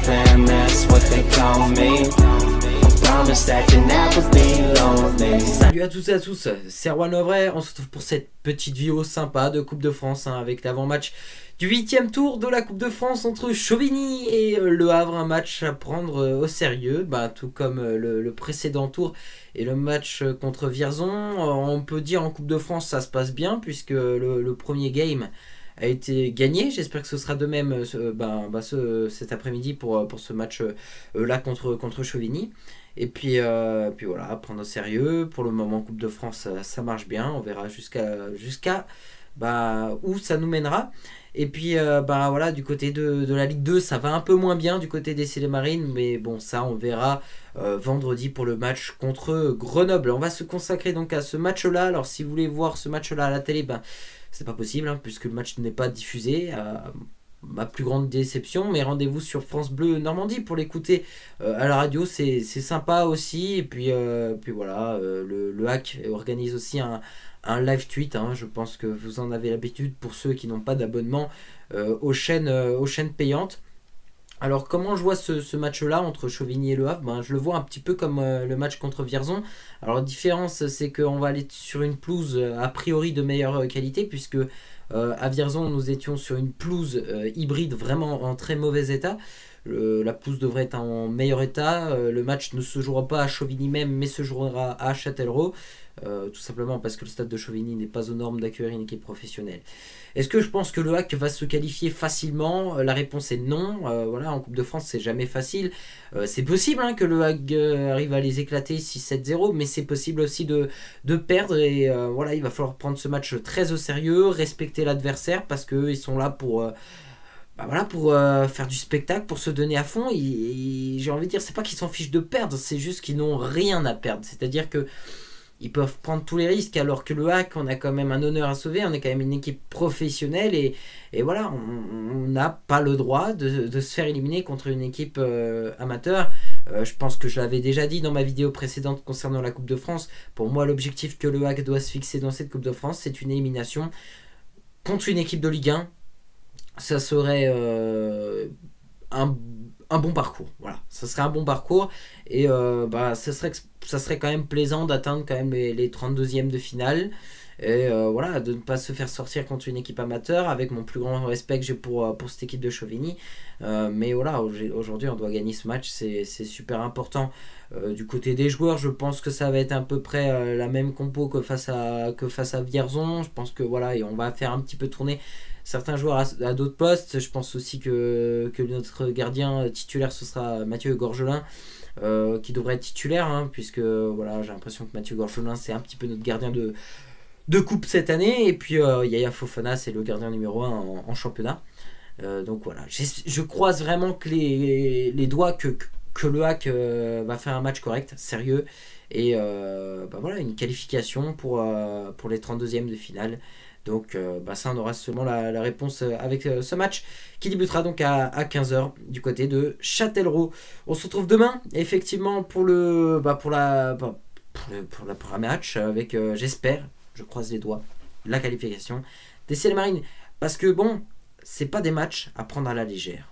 fam, that's what they call me. Promise that you never be lonely. Salut à tous et à tous, c'est Erwan Lovray. On se retrouve pour cette petite vidéo sympa de Coupe de France avec l'avant-match du 8e tour de la Coupe de France entre Chauvigny et Le Havre. Un match à prendre au sérieux, tout comme le précédent tour et le match contre Vierzon. On peut dire en Coupe de France ça se passe bien puisque le premier game a été gagné. J'espère que ce sera de même cet après-midi pour ce match là contre Chauvigny. Et puis voilà, prendre au sérieux. Pour le moment, Coupe de France, ça marche bien. On verra jusqu'à où ça nous mènera. Et puis voilà, du côté de la Ligue 2, ça va un peu moins bien du côté des Marines. Mais bon, ça, on verra vendredi pour le match contre Grenoble. On va se consacrer donc à ce match-là. Alors, si vous voulez voir ce match-là à la télé, c'est pas possible, puisque le match n'est pas diffusé. Ma plus grande déception, mais rendez-vous sur France Bleu Normandie pour l'écouter à la radio, c'est sympa aussi. Et puis voilà, le Hack organise aussi un live tweet, je pense que vous en avez l'habitude pour ceux qui n'ont pas d'abonnement aux chaînes payantes. Alors comment je vois ce match-là entre Chauvigny et Le Havre, je le vois un petit peu comme le match contre Vierzon. Alors la différence, c'est qu'on va aller sur une pelouse a priori de meilleure qualité, puisque à Vierzon nous étions sur une pelouse hybride vraiment en très mauvais état. La pelouse devrait être en meilleur état. Le match ne se jouera pas à Chauvigny même, mais se jouera à Châtellerault. Tout simplement parce que le stade de Chauvigny n'est pas aux normes d'accueillir une équipe professionnelle. Est-ce que je pense que le Hack va se qualifier facilement? La réponse est non. Voilà, en Coupe de France, c'est jamais facile. C'est possible que le Hack arrive à les éclater 6-7-0, mais c'est possible aussi de perdre. Et voilà, il va falloir prendre ce match très au sérieux, respecter l'adversaire, parce qu'ils sont là pour faire du spectacle, pour se donner à fond. J'ai envie de dire, c'est pas qu'ils s'en fichent de perdre, c'est juste qu'ils n'ont rien à perdre. C'est-à-dire que ils peuvent prendre tous les risques, alors que le Hack, on a quand même un honneur à sauver, on est quand même une équipe professionnelle, et voilà, on n'a pas le droit de se faire éliminer contre une équipe amateur. Je pense que je l'avais déjà dit dans ma vidéo précédente concernant la Coupe de France. Pour moi, l'objectif que le Hack doit se fixer dans cette Coupe de France, c'est une élimination contre une équipe de Ligue 1. Ça serait un bon parcours, voilà, ça serait un bon parcours, et ça serait quand même plaisant d'atteindre quand même les 32e de finale, et voilà, de ne pas se faire sortir contre une équipe amateur, avec mon plus grand respect que j'ai pour cette équipe de Chauvigny. Mais voilà, aujourd'hui on doit gagner ce match, c'est super important. Du côté des joueurs, je pense que ça va être à peu près la même compo que face à Vierzon. Je pense que voilà, et on va faire un petit peu tourner certains joueurs à d'autres postes. Je pense aussi que notre gardien titulaire, ce sera Mathieu Gorgelin, qui devrait être titulaire, puisque voilà, j'ai l'impression que Mathieu Gorgelin, c'est un petit peu notre gardien de coupe cette année. Et puis Yaya Fofana, c'est le gardien numéro 1 en championnat. Donc voilà, je croise vraiment que les doigts que le Hack va faire un match correct, sérieux, et voilà, une qualification pour les 32e de finale. Donc ça, on aura seulement la réponse avec ce match qui débutera donc à 15h du côté de Châtellerault. On se retrouve demain effectivement pour le premier match avec, j'espère, je croise les doigts, la qualification des Marines. Parce que bon, c'est pas des matchs à prendre à la légère.